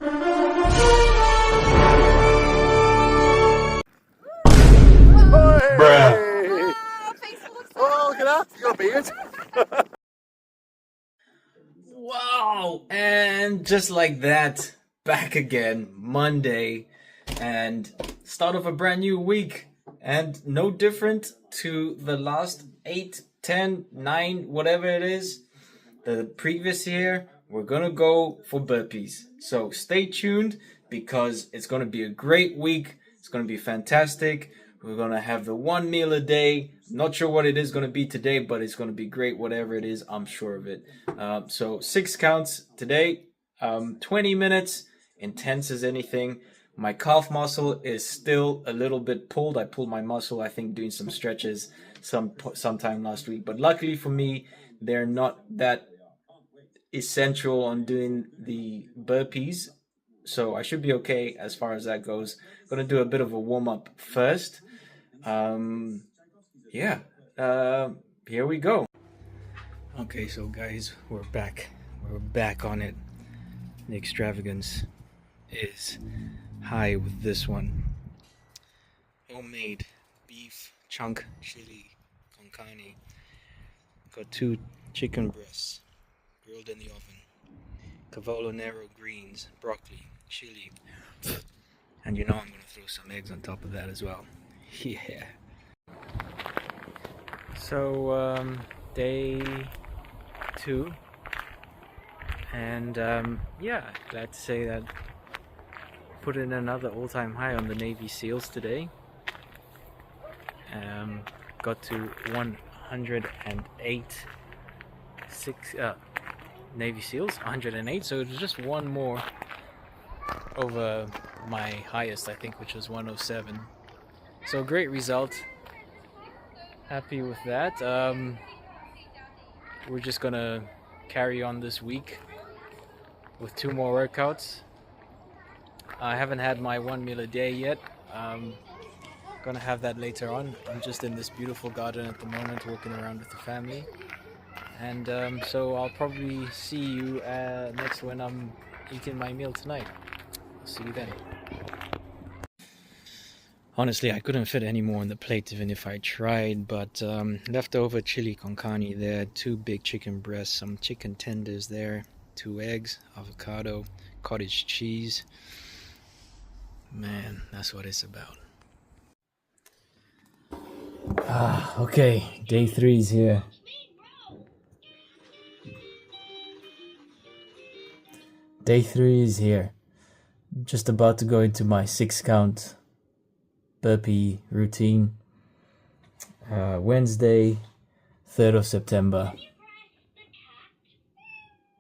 Bruh. Oh, look at that. You got a beard. Wow! And just like that, back again, Monday, and start of a brand new week. And no different to the last 8, 10, 9, whatever it is, the previous year. We're gonna go for burpees. So stay tuned because it's gonna be a great week. It's gonna be fantastic. We're gonna have the one meal a day. Not sure what it is gonna be today, but it's gonna be great. Whatever it is, I'm sure of it. So 6 counts today, 20 minutes, intense as anything. My calf muscle is still a little bit pulled. I pulled my muscle, I think, doing some stretches sometime last week. But luckily for me, they're not that essential on doing the burpees, so I should be okay as far as that goes. Gonna do a bit of a warm-up first. Yeah, here we go. Okay, so guys, we're back on it. The extravagance is high with this one. Homemade beef chunk chili con carne. Got 2 chicken breasts grilled in the oven, cavollo nero greens, broccoli, chili, and you know I'm gonna throw some eggs on top of that as well. Yeah. So day 2, and yeah, glad to say that put in another all-time high on the Navy SEALs today. Got to 108 Navy SEALs, 108, so it was just one more over my highest, I think, which was 107. So great result. Happy with that. We're just gonna carry on this week with 2 more workouts. I haven't had my 1 meal a day yet. Gonna have that later on. I'm just in this beautiful garden at the moment, walking around with the family. And so I'll probably see you next when I'm eating my meal tonight. I'll see you then. Honestly, I couldn't fit any more on the plate even if I tried, but leftover chili con carne there, 2 big chicken breasts, some chicken tenders there, 2 eggs, avocado, cottage cheese. Man, that's what it's about. Okay, day 3's here. Day 3 is here. Just about to go into my 6 count burpee routine. Wednesday, 3rd of September.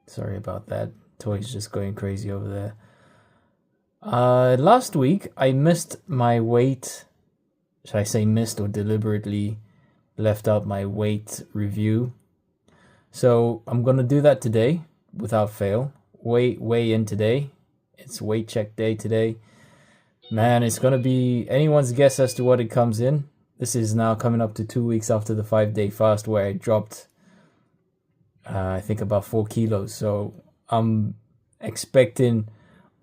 Sorry about that. Toy's just going crazy over there. Last week, I missed my weight. Should I say missed or deliberately left out my weight review? So I'm going to do that today without fail. Weigh in today. It's weight check day today. Man, it's gonna be anyone's guess as to what it comes in. This is now coming up to 2 weeks after the 5-day fast where I dropped I think about 4 kilos. So I'm expecting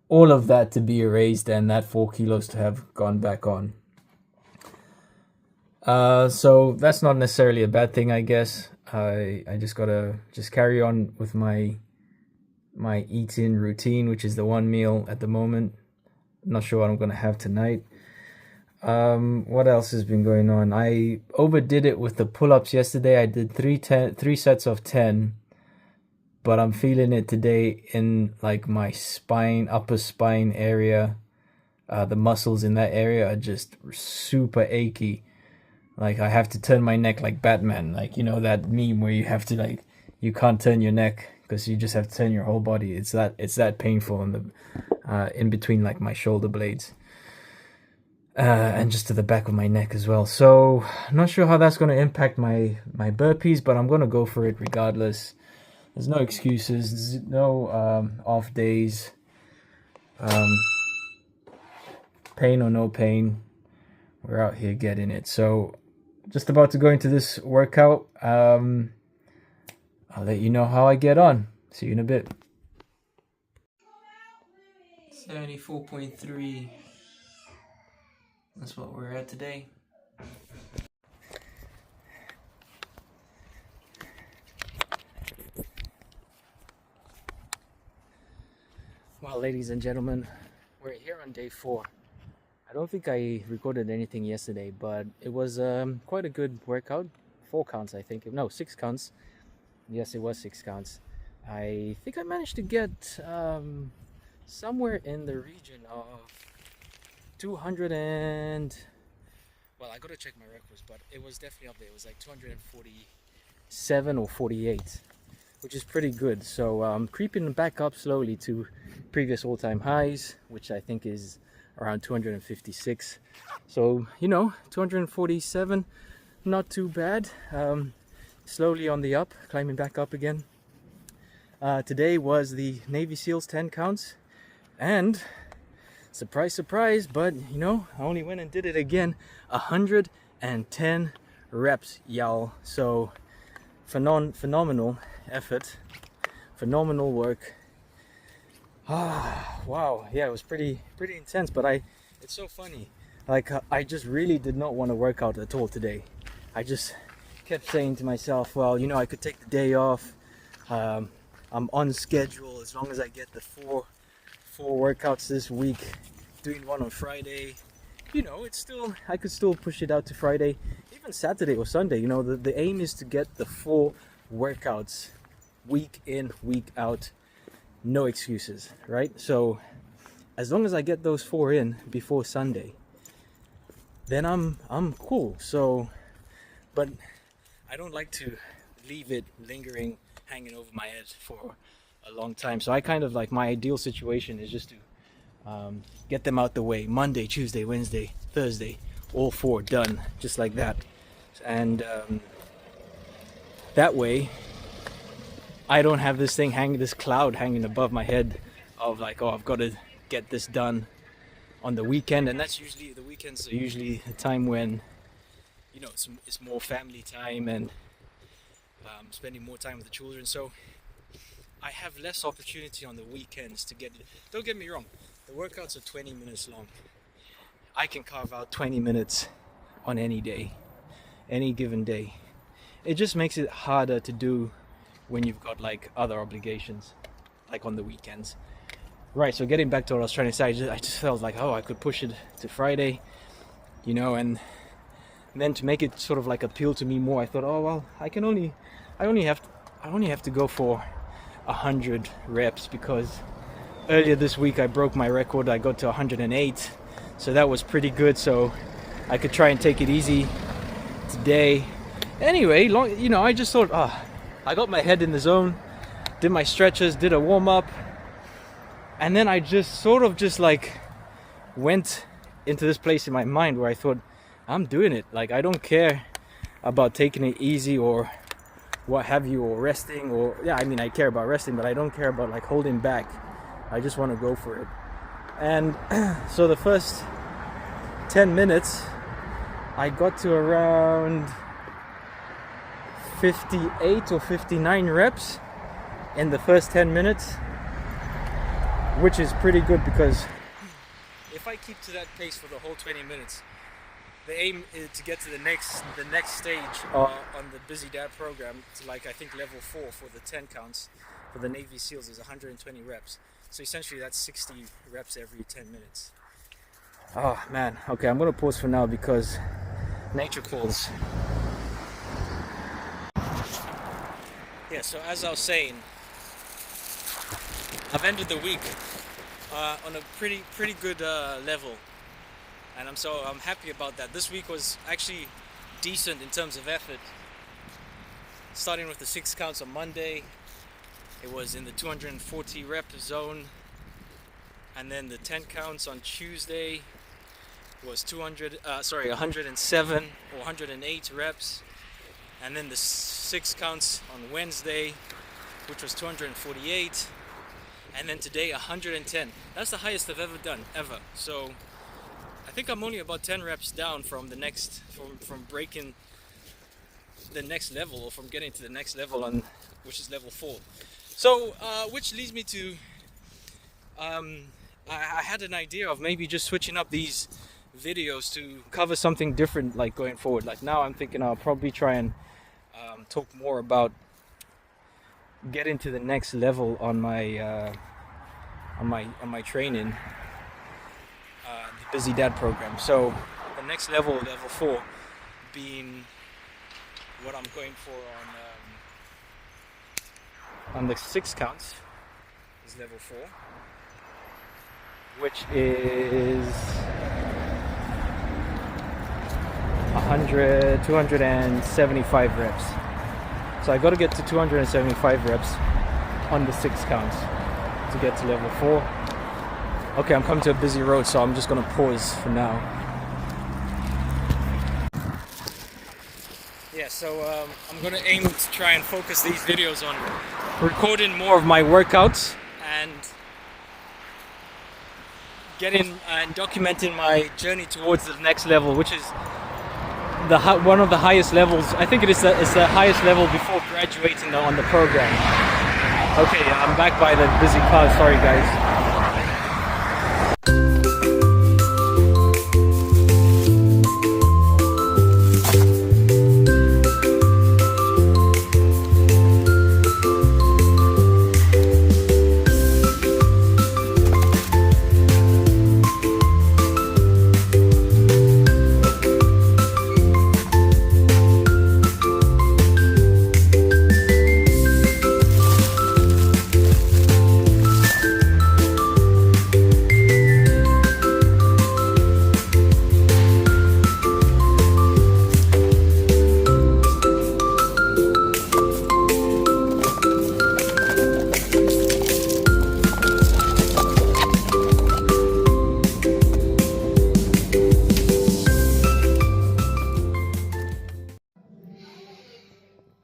all of that to be erased and that 4 kilos to have gone back on. So that's not necessarily a bad thing, I guess. I just gotta carry on with my eating routine, which is the 1 meal at the moment. Not sure what I'm gonna have tonight. What else has been going on? I overdid it with the pull-ups yesterday. I did 3 sets of 10, but I'm feeling it today in like my spine, upper spine area. The muscles in that area are just super achy. Like I have to turn my neck like Batman, like, you know, that meme where you have to, like, you can't turn your neck because you just have to turn your whole body. It's that painful in the in between like my shoulder blades, and just to the back of my neck as well. So I'm not sure how that's going to impact my burpees, but I'm going to go for it regardless. There's no excuses. There's no off days. Pain or no pain, we're out here getting it. So just about to go into this workout. I'll let you know how I get on. See you in a bit. 74.3. That's what we're at today. Well, ladies and gentlemen, we're here on day 4. I don't think I recorded anything yesterday, but it was quite a good workout. 4 counts, I think. No, 6 counts. Yes, it was 6 counts. I think I managed to get somewhere in the region of 200 and... Well, I gotta check my records, but it was definitely up there. It was like 247 or 48, which is pretty good. So creeping back up slowly to previous all-time highs, which I think is around 256. So, you know, 247, not too bad. Slowly on the up, climbing back up again. Today was the Navy SEALs 10 counts, and surprise, surprise, but you know, I only went and did it again. 110 reps, y'all. So phenomenal effort, phenomenal work. Wow, yeah, it was pretty intense, but it's so funny, like I just really did not want to work out at all today. I just kept saying to myself, well, you know, I could take the day off. I'm on schedule as long as I get the four workouts this week, doing one on Friday. You know, it's still, I could still push it out to Friday, even Saturday or Sunday. You know, the aim is to get the 4 workouts week in, week out. No excuses, right? So as long as I get those 4 in before Sunday, then I'm cool. So, but I don't like to leave it lingering, hanging over my head for a long time. So I kind of like, my ideal situation is just to get them out the way. Monday, Tuesday, Wednesday, Thursday, all 4 done, just like that. And that way I don't have this thing hanging, this cloud hanging above my head of like, oh, I've got to get this done on the weekend. And that's usually, the weekends are usually a time when, you know, it's more family time and spending more time with the children. So I have less opportunity on the weekends to get it. Don't get me wrong, the workouts are 20 minutes long. I can carve out 20 minutes on any day, any given day. It just makes it harder to do when you've got like other obligations, like on the weekends. Right, so getting back to what I was trying to say, I just felt like, oh, I could push it to Friday, you know, and then to make it sort of like appeal to me more, I thought, oh well, I only have to go for 100 reps, because earlier this week I broke my record. I got to 108, so that was pretty good. So I could try and take it easy today. Anyway, you know, I just thought, I got my head in the zone, did my stretches, did a warm-up, and then I just sort of just like went into this place in my mind where I thought, I'm doing it. Like, I don't care about taking it easy or what have you, or resting, or yeah, I mean, I care about resting, but I don't care about like holding back. I just want to go for it. And so the first 10 minutes I got to around 58 or 59 reps in the first 10 minutes, which is pretty good, because if I keep to that pace for the whole 20 minutes, the aim is to get to the next stage on the Busy Dad program, to like, I think level 4 for the 10 counts for the Navy SEALs is 120 reps. So essentially that's 60 reps every 10 minutes. Oh man, okay, I'm gonna pause for now because nature calls. Yeah, so as I was saying, I've ended the week on a pretty good level, and I'm happy about that. This week was actually decent in terms of effort. Starting with the 6 counts on Monday, it was in the 240 rep zone, and then the 10 counts on Tuesday was 107 or 108 reps, and then the 6 counts on Wednesday, which was 248, and then today 110. That's the highest I've ever done, ever. So I think I'm only about 10 reps down from the next, from breaking the next level, or from getting to the next level, on which is level 4. So which leads me to I had an idea of maybe just switching up these videos to cover something different, like going forward. Like now I'm thinking I'll probably try and talk more about getting to the next level on my training, the Busy Dad program. So the next level, level 4, being what I'm going for on the 6 counts, is level 4, which is 275 reps. So I got to get to 275 reps on the 6 counts to get to level 4. Okay, I'm coming to a busy road, so I'm just going to pause for now. Yeah, so I'm going to aim to try and focus these videos on recording more of my workouts and getting and documenting my journey towards the next level, which is one of the highest levels. I think it's the highest level before graduating on the program. Okay, I'm back by the busy car. Sorry, guys.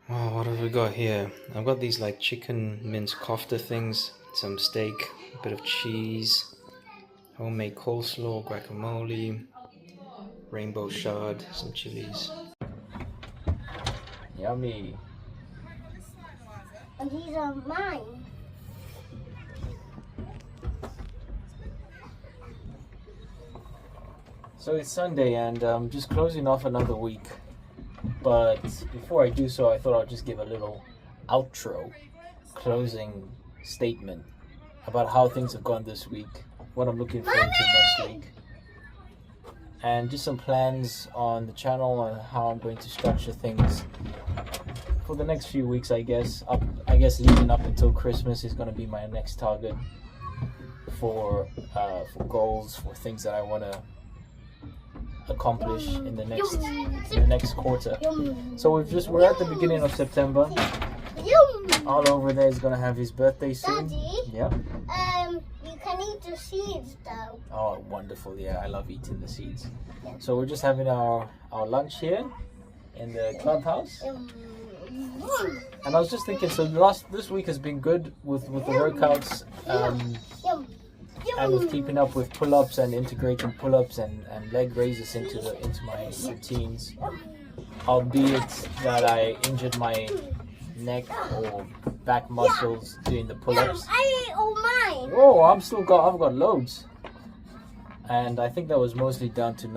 What have we got here? I've got these like chicken mince kofta things, some steak, a bit of cheese, homemade coleslaw, guacamole, rainbow shard, some chilies. Yummy. And these are mine. So it's Sunday and I'm just closing off another week. But before I do so, I thought I'd just give a little outro, closing statement about how things have gone this week, what I'm looking forward to next week, and just some plans on the channel on how I'm going to structure things for the next few weeks. I guess leading up until Christmas is going to be my next target for goals, for things that I want to accomplish in the next quarter. So we're at the beginning of September. All over there is gonna have his birthday soon. Daddy, Yeah. you can eat the seeds though. Oh, wonderful! Yeah, I love eating the seeds. So we're just having our lunch here in the clubhouse. And I was just thinking, so this week has been good with the workouts. And with keeping up with pull-ups and integrating pull-ups and leg raises into my routines, albeit that I injured my neck or back muscles doing the pull-ups. I ate all mine. Oh, I've got loads, and I think that was mostly down to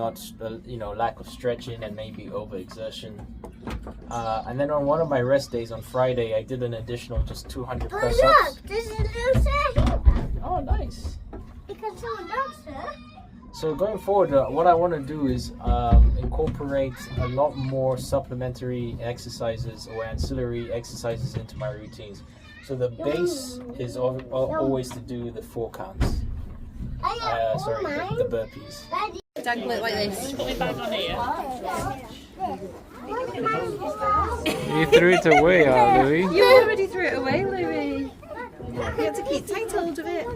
lack of stretching and maybe overexertion. And then on one of my rest days on Friday, I did an additional just 200 press-ups. Look, there's a loser here. Oh, nice. You can see a loser. So going forward, what I want to do is incorporate a lot more supplementary exercises or ancillary exercises into my routines. So the base is always to do the 4 counts. The burpees. Dangle it like this. You threw it away, Louis. You already threw it away, Louis. You have to keep tight hold of it.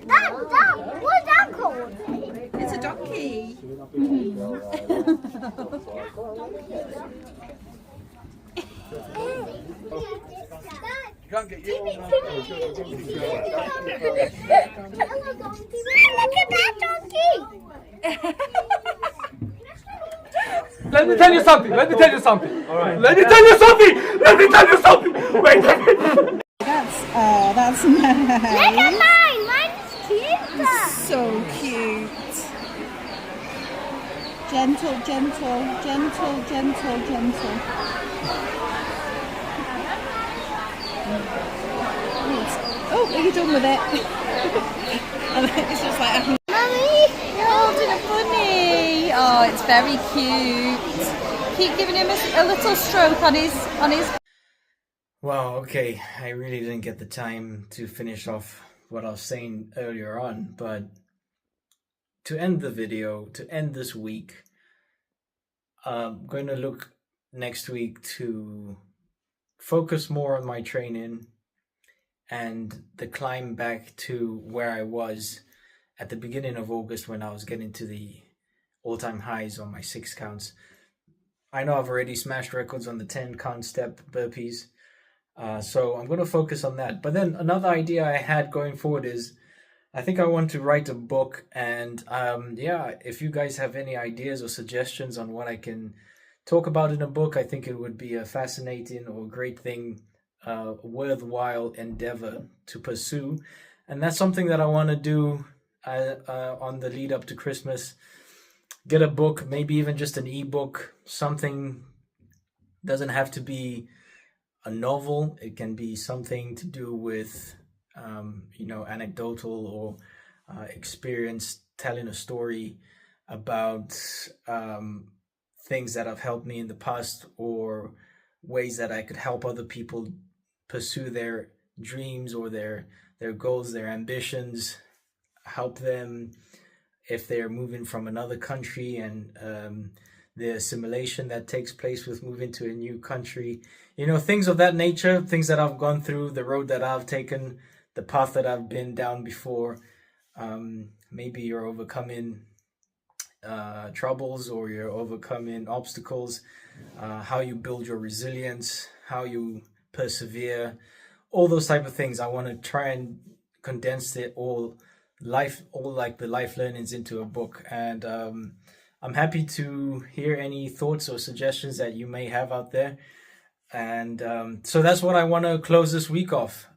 Dad, what's that called? It's a donkey. You can't get your own Look at that donkey. Let me tell you something. All right. Let me tell you something. Wait a minute. That's nice. Look at mine. Mine is cuter. Gentle, gentle, gentle, gentle, gentle. Oh, are you done with it? And it's just like, Mummy, you're holding a bunny. Oh, it's very cute. Keep giving him a little stroke on his. Wow, okay, I really didn't get the time to finish off what I was saying earlier on, but to end the video, to end this week, I'm going to look next week to focus more on my training and the climb back to where I was at the beginning of August when I was getting to the all-time highs on my 6 counts. I know I've already smashed records on the 10 count step burpees, so I'm going to focus on that. But then another idea I had going forward is I think I want to write a book, and yeah, if you guys have any ideas or suggestions on what I can talk about in a book, I think it would be a fascinating or great thing, worthwhile endeavor to pursue. And that's something that I want to do on the lead up to Christmas. Get a book, maybe even just an ebook, something. Doesn't have to be a novel. It can be something to do with anecdotal or experience, telling a story about things that have helped me in the past, or ways that I could help other people pursue their dreams or their goals, their ambitions, help them if they're moving from another country, and the assimilation that takes place with moving to a new country, things of that nature, things that I've gone through, the road that I've taken, the path that I've been down before. Maybe you're overcoming troubles, or you're overcoming obstacles, how you build your resilience, how you persevere, all those type of things. I want to try and condense it all like the life learnings into a book. And I'm happy to hear any thoughts or suggestions that you may have out there. And so that's what I want to close this week off.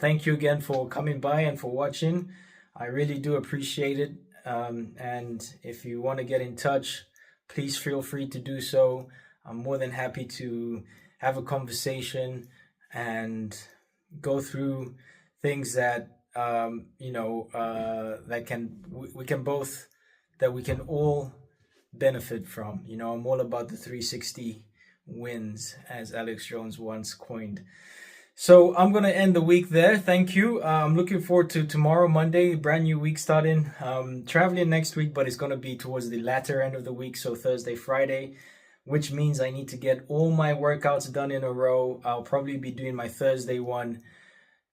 Thank you again for coming by and for watching. I really do appreciate it. And if you want to get in touch, please feel free to do so. I'm more than happy to have a conversation and go through things that we can all benefit from. I'm all about the 360 wins, as Alex Jones once coined. So I'm going to end the week there. Thank you. I'm looking forward to tomorrow, Monday, brand new week starting. Traveling next week, but it's going to be towards the latter end of the week, so Thursday, Friday, which means I need to get all my workouts done in a row. I'll probably be doing my Thursday one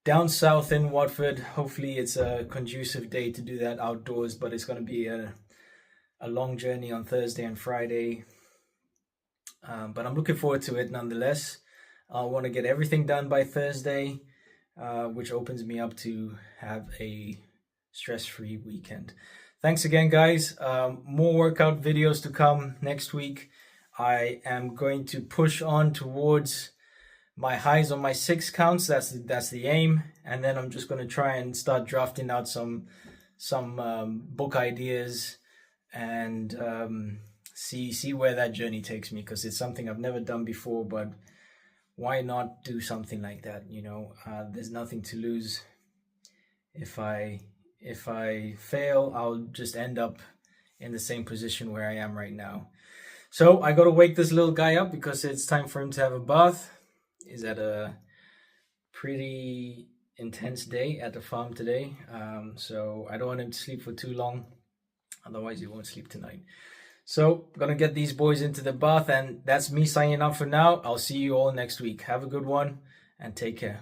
down south in Watford. Hopefully it's a conducive day to do that outdoors, but it's going to be a long journey on Thursday and Friday. But I'm looking forward to it nonetheless. I want to get everything done by Thursday, which opens me up to have a stress-free weekend. Thanks again, guys. More workout videos to come next week. I am going to push on towards my highs on my 6 counts. That's the aim. And then I'm just going to try and start drafting out some book ideas and see where that journey takes me, because it's something I've never done before. But why not do something like that? There's nothing to lose. If I fail, I'll just end up in the same position where I am right now. So I got to wake this little guy up because it's time for him to have a bath. He's at a pretty intense day at the farm today. So I don't want him to sleep for too long. Otherwise he won't sleep tonight. So I'm going to get these boys into the bath, and that's me signing off for now. I'll see you all next week. Have a good one and take care.